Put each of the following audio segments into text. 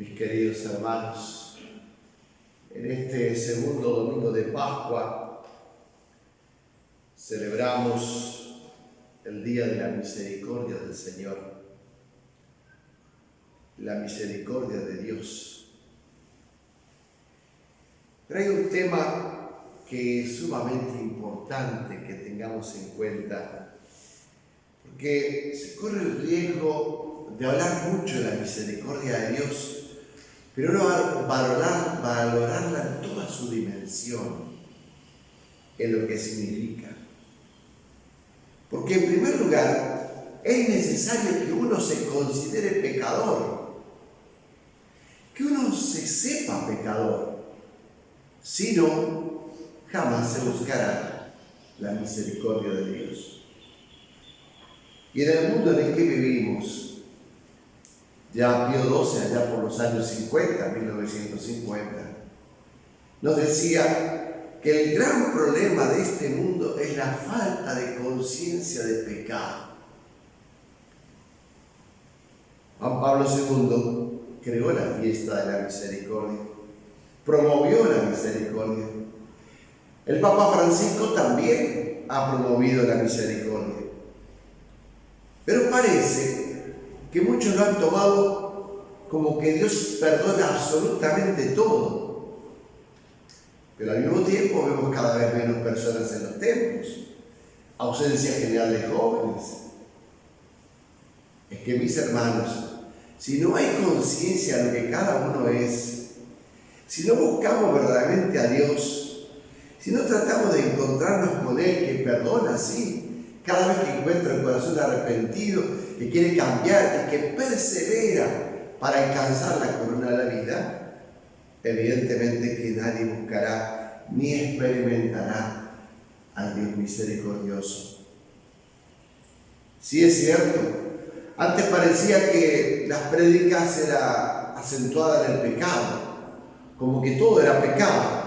Mis queridos hermanos, en este segundo domingo de Pascua celebramos el Día de la Misericordia del Señor, la misericordia de Dios. Pero hay un tema que es sumamente importante que tengamos en cuenta, porque se corre el riesgo de hablar mucho de la misericordia de Dios, pero no valorarla en toda su dimensión, en lo que significa. Porque en primer lugar, es necesario que uno se considere pecador, que uno se sepa pecador, si no, jamás se buscará la misericordia de Dios. Y en el mundo en el que vivimos, ya Pío XII, allá por los años 1950, nos decía que el gran problema de este mundo es la falta de conciencia de pecado. Juan Pablo II creó la fiesta de la misericordia, promovió la misericordia. El Papa Francisco también ha promovido la misericordia. Pero parece que muchos lo han tomado como que Dios perdona absolutamente todo. Pero al mismo tiempo vemos cada vez menos personas en los templos, ausencia general de jóvenes. Es que, mis hermanos, si no hay conciencia de lo que cada uno es, si no buscamos verdaderamente a Dios, si no tratamos de encontrarnos con Él que perdona, sí, cada vez que encuentra el corazón arrepentido, que quiere cambiar y que persevera para alcanzar la corona de la vida, evidentemente que nadie buscará ni experimentará al Dios misericordioso. Sí es cierto, antes parecía que las prédicas eran acentuadas en el pecado, como que todo era pecado.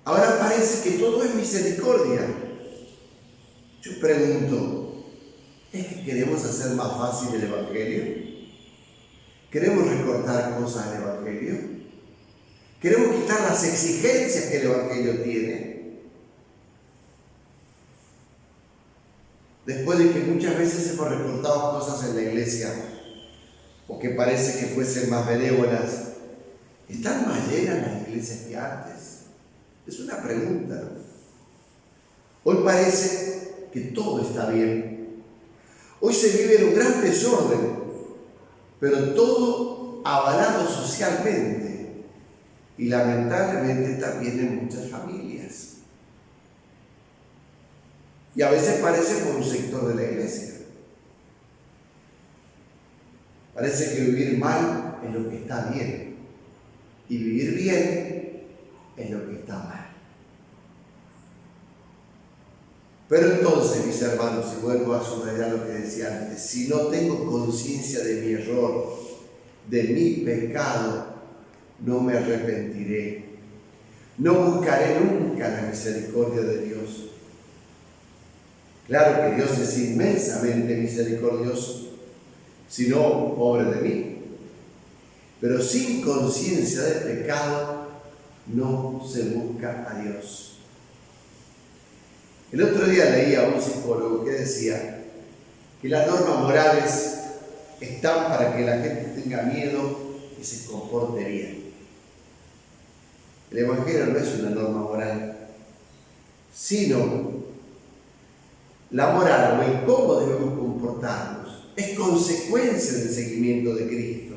Ahora parece que todo es misericordia. Yo pregunto, ¿es que queremos hacer más fácil el Evangelio? ¿Queremos recortar cosas del Evangelio? ¿Queremos quitar las exigencias que el Evangelio tiene? Después de que muchas veces hemos recortado cosas en la iglesia, o que parece que fuesen más benévolas, ¿están más llenas las iglesias que antes? Es una pregunta. Hoy parece que todo está bien. Hoy se vive en un gran desorden, pero todo avalado socialmente y lamentablemente también en muchas familias. Y a veces parece por un sector de la iglesia. Parece que vivir mal es lo que está bien y vivir bien es lo que está mal. Pero entonces, mis hermanos, y vuelvo a subrayar lo que decía antes, si no tengo conciencia de mi error, de mi pecado, no me arrepentiré. No buscaré nunca la misericordia de Dios. Claro que Dios es inmensamente misericordioso, si no, pobre de mí. Pero sin conciencia del pecado, no se busca a Dios. El otro día leí a un psicólogo que decía que las normas morales están para que la gente tenga miedo y se comporte bien. El Evangelio no es una norma moral, sino la moral o el cómo debemos comportarnos es consecuencia del seguimiento de Cristo,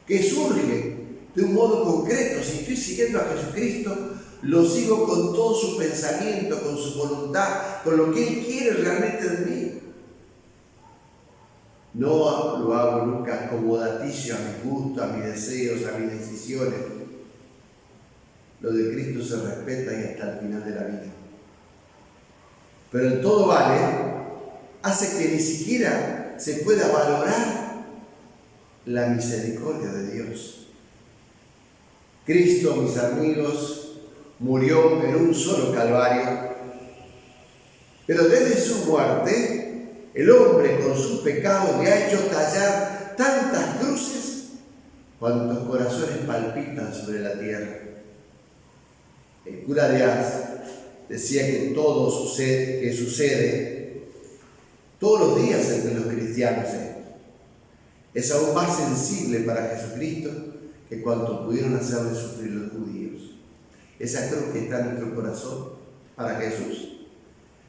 que surge de un modo concreto. Si estoy siguiendo a Jesucristo, lo sigo con todo su pensamiento, con su voluntad, con lo que Él quiere realmente de mí. No lo hago nunca acomodaticio a mi gusto, a mis deseos, a mis decisiones. Lo de Cristo se respeta y hasta el final de la vida. Pero el todo vale hace que ni siquiera se pueda valorar la misericordia de Dios. Cristo, mis amigos, murió en un solo calvario, pero desde su muerte, el hombre con sus pecados le ha hecho tallar tantas cruces cuántos corazones palpitan sobre la tierra. El cura de Ars decía que todo sucede todos los días entre los cristianos. Es aún más sensible para Jesucristo que cuanto pudieron hacerle sufrir los judíos. Esa cruz que está en nuestro corazón para Jesús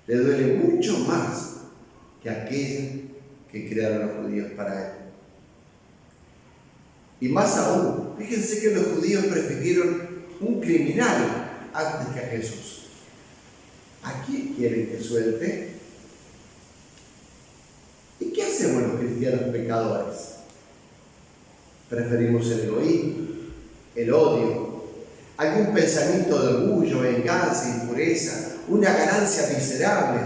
le duele mucho más que aquella que crearon los judíos para él. Y más aún, fíjense que los judíos prefirieron un criminal antes que a Jesús. ¿A quién quieren que suelte? ¿Y qué hacemos los cristianos pecadores? Preferimos el egoísmo, el odio, algún pensamiento de orgullo, venganza, impureza, una ganancia miserable,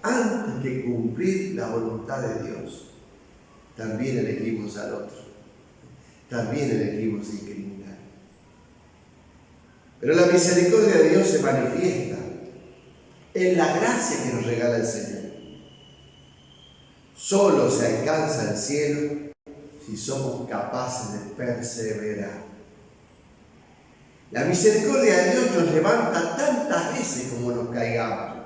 antes que cumplir la voluntad de Dios. También elegimos al otro, también elegimos el criminal. Pero la misericordia de Dios se manifiesta en la gracia que nos regala el Señor. Solo se alcanza el cielo si somos capaces de perseverar. La misericordia de Dios nos levanta tantas veces como nos caigamos,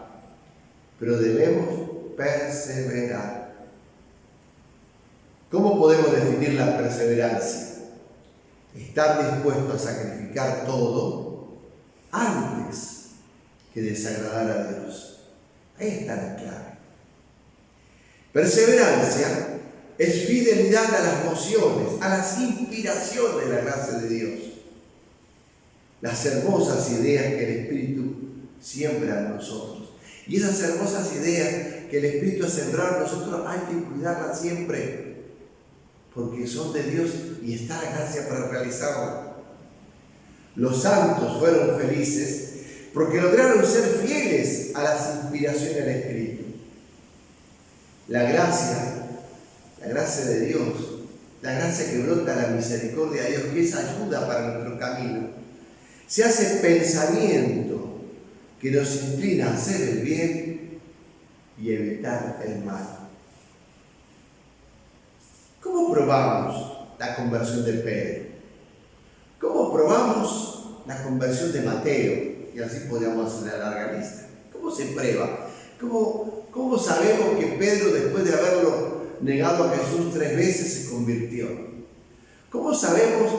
pero debemos perseverar. ¿Cómo podemos definir la perseverancia? Estar dispuesto a sacrificar todo antes que desagradar a Dios. Ahí está la clave. Perseverancia es fidelidad a las mociones, a las inspiraciones de la gracia de Dios. Las hermosas ideas que el Espíritu siembra en nosotros. Y esas hermosas ideas que el Espíritu ha sembrado en nosotros hay que cuidarlas siempre, porque son de Dios y está la gracia para realizarlas. Los santos fueron felices porque lograron ser fieles a las inspiraciones del Espíritu. La gracia de Dios, la gracia que brota la misericordia de Dios, que es ayuda para nuestro camino, se hace pensamiento que nos inclina a hacer el bien y evitar el mal. ¿Cómo probamos la conversión de Pedro? ¿Cómo probamos la conversión de Mateo? Y así podríamos hacer una larga lista. ¿Cómo se prueba? ¿Cómo sabemos que Pedro, después de haberlo negado a Jesús 3 veces, se convirtió? ¿Cómo sabemos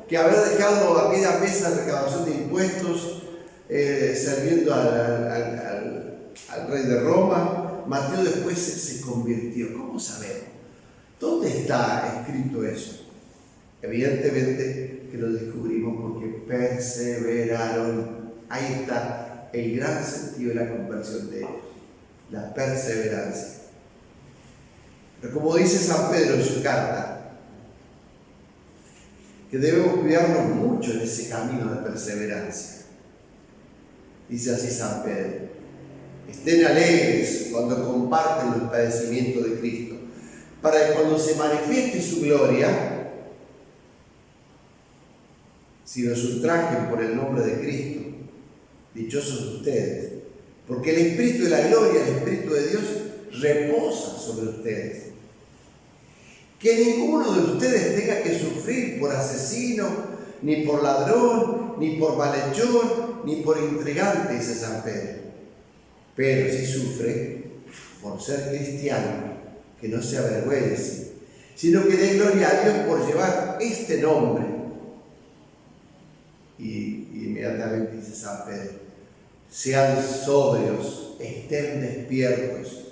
que haber dejado aquella mesa de recaudación de impuestos sirviendo al rey de Roma, Mateo después se convirtió? ¿Cómo sabemos? ¿Dónde está escrito eso? Evidentemente que lo descubrimos porque perseveraron. Ahí está el gran sentido de la conversión de ellos, la perseverancia. Pero como dice San Pedro en su carta, que debemos cuidarnos mucho en ese camino de perseverancia. Dice así San Pedro: estén alegres cuando comparten los padecimientos de Cristo, para que cuando se manifieste su gloria, si nos ultrajen por el nombre de Cristo, dichosos ustedes, porque el Espíritu de la gloria, el Espíritu de Dios, reposa sobre ustedes. Que ninguno de ustedes tenga que sufrir por asesino, ni por ladrón, ni por malhechor, ni por intrigante, dice San Pedro. Pero si sufre por ser cristiano, que no se avergüence, sino que dé gloria a Dios por llevar este nombre. Y inmediatamente dice San Pedro: sean sobrios, estén despiertos.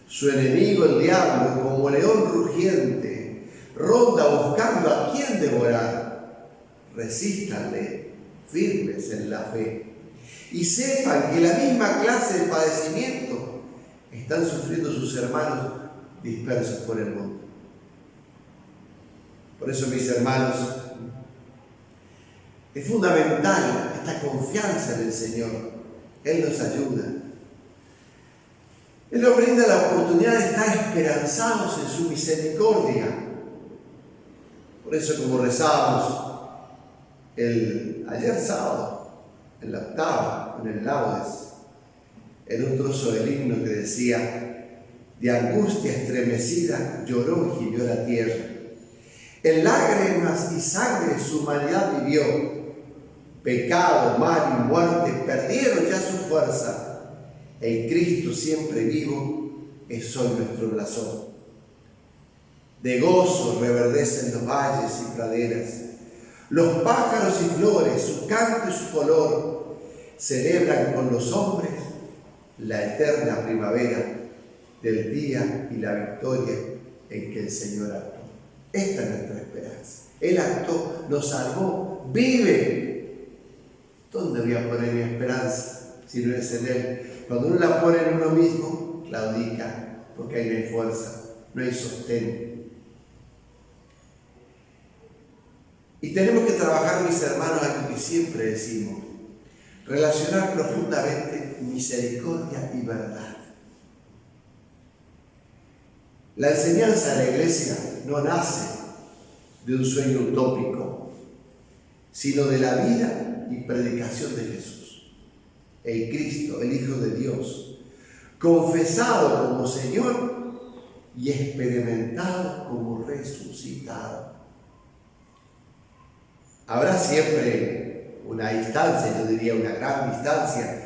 Su enemigo, el diablo, como león rugiente, ronda buscando a quien devorar. Resístanle firmes en la fe. Y sepan que la misma clase de padecimiento están sufriendo sus hermanos dispersos por el mundo. Por eso, mis hermanos, es fundamental esta confianza en el Señor. Él nos ayuda. Él nos brinda la oportunidad de estar esperanzados en su misericordia. Por eso, como rezábamos ayer sábado, en la octava, en el Laudes, en un trozo del himno que decía: de angustia estremecida lloró y gimió la tierra. En lágrimas y sangre su humanidad vivió. Pecado, mal y muerte perdieron ya su fuerza. El Cristo siempre vivo es hoy nuestro blasón. De gozo reverdecen los valles y praderas. Los pájaros y flores, su canto y su color, celebran con los hombres la eterna primavera del día y la victoria en que el Señor actuó. Esta es nuestra esperanza. Él actuó, nos salvó, vive. ¿Dónde voy a poner mi esperanza si no es en Él? Cuando uno la pone en uno mismo, claudica, porque ahí no hay fuerza, no hay sostén. Y tenemos que trabajar, mis hermanos, algo que siempre decimos: relacionar profundamente misericordia y verdad. La enseñanza de la Iglesia no nace de un sueño utópico, sino de la vida y predicación de Jesús, el Cristo, el Hijo de Dios, confesado como Señor y experimentado como resucitado. Habrá siempre una distancia, yo diría una gran distancia,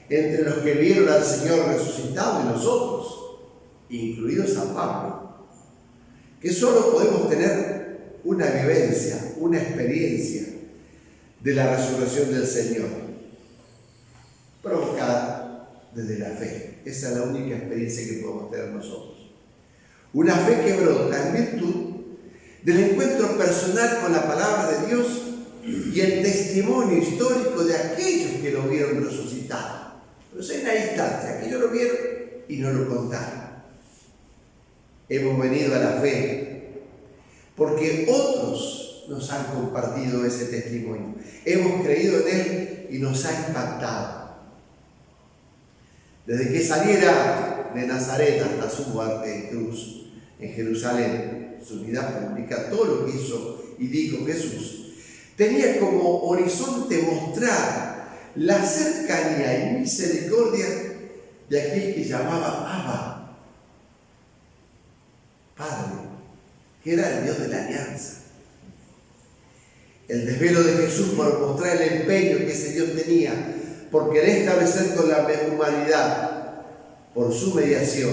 entre los que vieron al Señor resucitado y nosotros, incluido San Pablo, que solo podemos tener una vivencia, una experiencia de la resurrección del Señor, provocada desde la fe. Esa es la única experiencia que podemos tener nosotros. Una fe que brota en virtud del encuentro personal con la palabra de Dios y el testimonio histórico de aquellos que lo vieron resucitado. Pero hay una distancia, aquellos lo vieron y no lo contaron. Hemos venido a la fe porque otros nos han compartido ese testimonio. Hemos creído en Él y nos ha impactado. Desde que saliera de Nazaret hasta su muerte en cruz en Jerusalén, su vida pública, todo lo que hizo y dijo Jesús, tenía como horizonte mostrar la cercanía y misericordia de aquel que llamaba Abba, Padre, que era el Dios de la alianza. El desvelo de Jesús por mostrar el empeño que ese Dios tenía por querer establecer con la humanidad, por su mediación,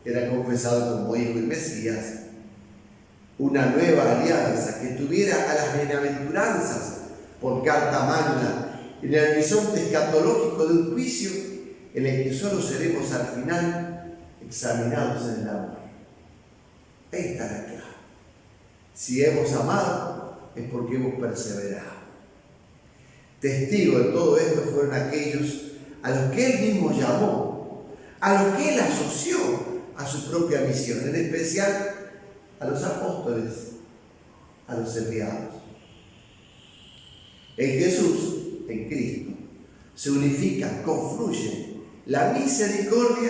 que era confesado como Hijo y Mesías, una nueva alianza que tuviera a las bienaventuranzas por carta magna en el horizonte escatológico de un juicio en el que solo seremos al final examinados en el amor. Ahí está la clave. Si hemos amado es porque hemos perseverado. Testigos de todo esto fueron aquellos a los que Él mismo llamó, a los que Él asoció a su propia misión, en especial a los apóstoles, a los enviados. En Jesús, en Cristo, se unifican, confluyen la misericordia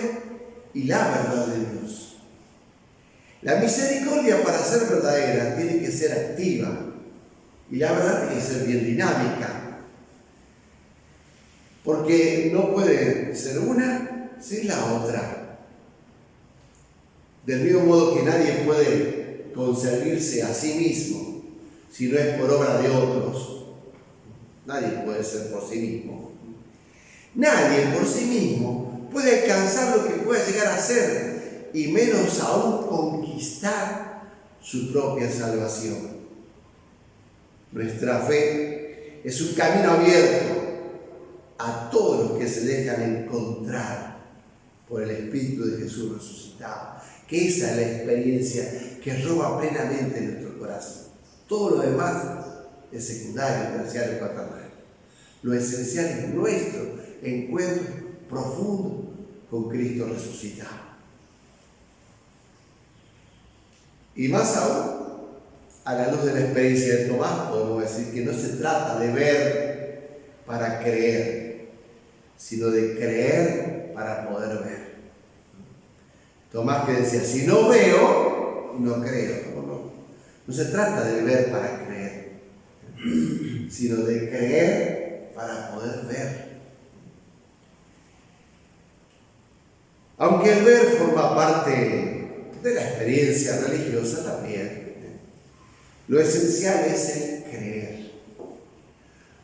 y la verdad de Dios. La misericordia, para ser verdadera, tiene que ser activa y la verdad tiene que ser bien dinámica, porque no puede ser una sin la otra. Del mismo modo que nadie puede concebirse a sí mismo si no es por obra de otros. Nadie puede ser por sí mismo. Nadie por sí mismo puede alcanzar lo que pueda llegar a ser, y menos aún conquistar su propia salvación. Nuestra fe es un camino abierto a todos los que se dejan encontrar por el Espíritu de Jesús resucitado. Que esa es la experiencia que roba plenamente nuestro corazón. Todo lo demás es secundario, terciario, cuaternario. Lo esencial es nuestro encuentro profundo con Cristo resucitado. Y más aún, a la luz de la experiencia de Tomás, podemos decir que no se trata de ver para creer, sino de creer para poder ver. Tomás, que decía, si no veo, no creo. No se trata de ver para creer, sino de creer para poder ver. Aunque el ver forma parte de la experiencia religiosa también, Lo esencial es el creer.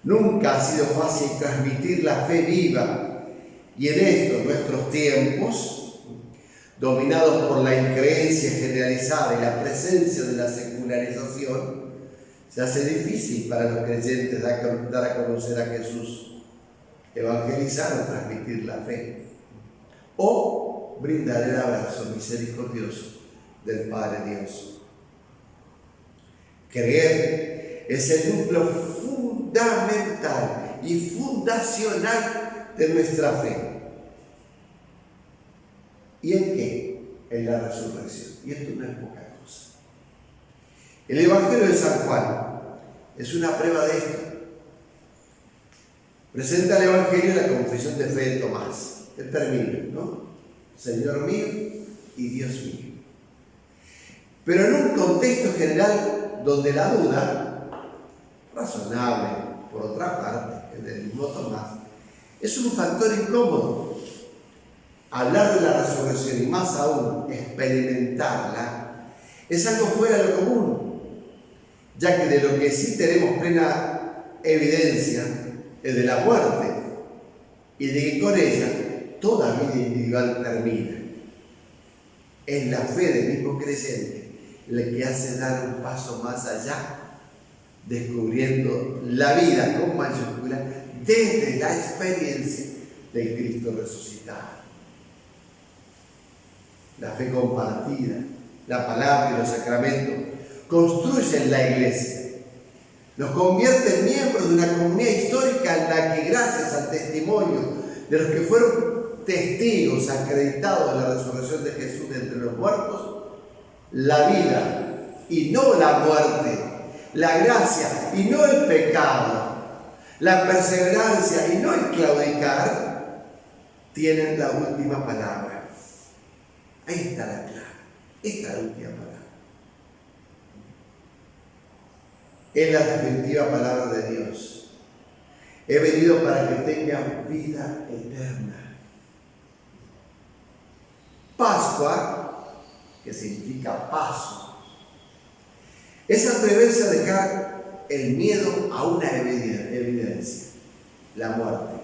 Nunca ha sido fácil transmitir la fe viva, y en esto, nuestros tiempos, dominados por la increencia generalizada y la presencia de la secularización, se hace difícil para los creyentes dar a conocer a Jesús, evangelizar o transmitir la fe, o brindar el abrazo misericordioso del Padre Dios. Creer es el núcleo fundamental y fundacional de nuestra fe. ¿Y en qué? En la resurrección. Y esto no es poca cosa. El Evangelio de San Juan es una prueba de esto. Presenta el Evangelio la confesión de fe de Tomás. El término, ¿no? Señor mío y Dios mío. Pero en un contexto general donde la duda, razonable por otra parte, el del mismo Tomás, es un factor incómodo. Hablar de la resurrección y más aún experimentarla es algo fuera de lo común, ya que de lo que sí tenemos plena evidencia es de la muerte y de que con ella toda vida individual termina. Es la fe del mismo creyente la que hace dar un paso más allá, descubriendo la vida con mayúscula desde la experiencia del Cristo resucitado. La fe compartida, la palabra y los sacramentos construyen la iglesia. Nos convierte en miembros de una comunidad histórica en la que, gracias al testimonio de los que fueron testigos acreditados de la resurrección de Jesús de entre los muertos, la vida y no la muerte, la gracia y no el pecado, la perseverancia y no el claudicar, tienen la última palabra. Ahí está la clave. Esta es la última palabra. Es la definitiva palabra de Dios. He venido para que tengan vida eterna. Pascua, que significa paso, es atreverse a dejar el miedo a una evidencia, la muerte,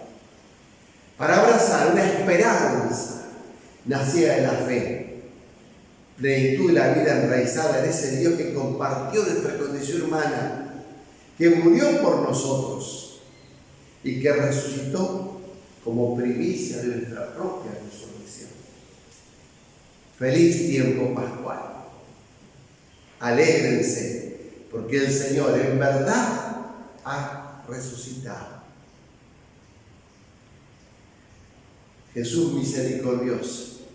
para abrazar una esperanza nacida de la fe, plenitud de la vida enraizada en ese Dios que compartió nuestra condición humana, que murió por nosotros y que resucitó como primicia de nuestra propia resurrección. Feliz tiempo pascual. Alégrense, porque el Señor en verdad ha resucitado. Jesús misericordioso,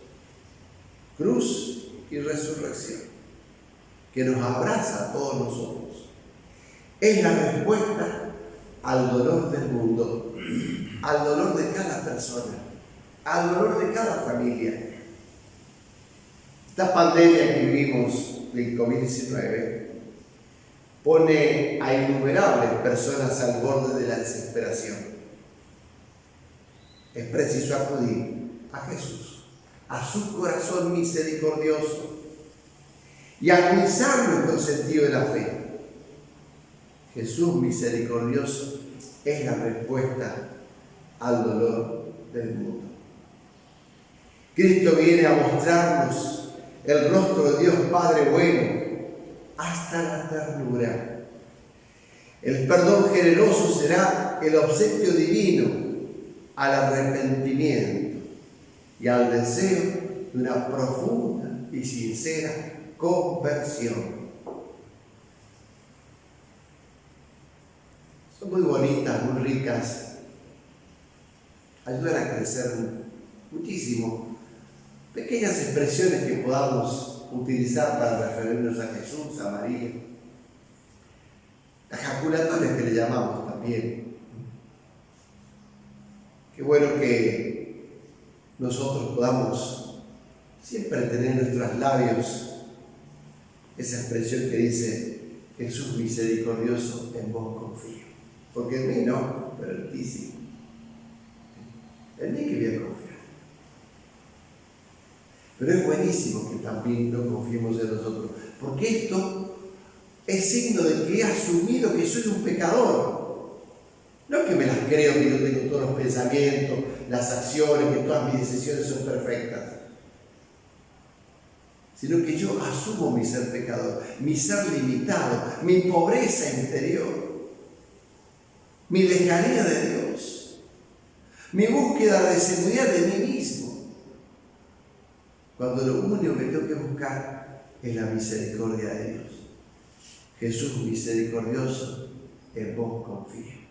cruz y resurrección, que nos abraza a todos nosotros, es la respuesta al dolor del mundo, al dolor de cada persona, al dolor de cada familia. Esta pandemia que vivimos del COVID-19 pone a innumerables personas al borde de la desesperación. Es preciso acudir a Jesús, a su corazón misericordioso y agudizar nuestro sentido de la fe. Jesús misericordioso es la respuesta al dolor del mundo. Cristo viene a mostrarnos el rostro de Dios Padre bueno hasta la ternura. El perdón generoso será el obsequio divino al arrepentimiento y al deseo de una profunda y sincera conversión. Son muy bonitas, muy ricas, ayudan a crecer muchísimo. Pequeñas expresiones que podamos utilizar para referirnos a Jesús, a María. Las jaculatorias que le llamamos también. Qué bueno que nosotros podamos siempre tener en nuestros labios esa expresión que dice: Jesús misericordioso, en vos confío. Porque en mí no, pero en ti sí. En mí que voy a confiar. Pero es buenísimo que también no confiemos en nosotros, porque esto es signo de que he asumido que soy un pecador. No que me las creo, que yo tengo todos los pensamientos, las acciones, que todas mis decisiones son perfectas, sino que yo asumo mi ser pecador, mi ser limitado, mi pobreza interior, mi lejanía de Dios, mi búsqueda de seguridad de mí mismo, cuando lo único que tengo que buscar es la misericordia de Dios. Jesús misericordioso, en vos confío.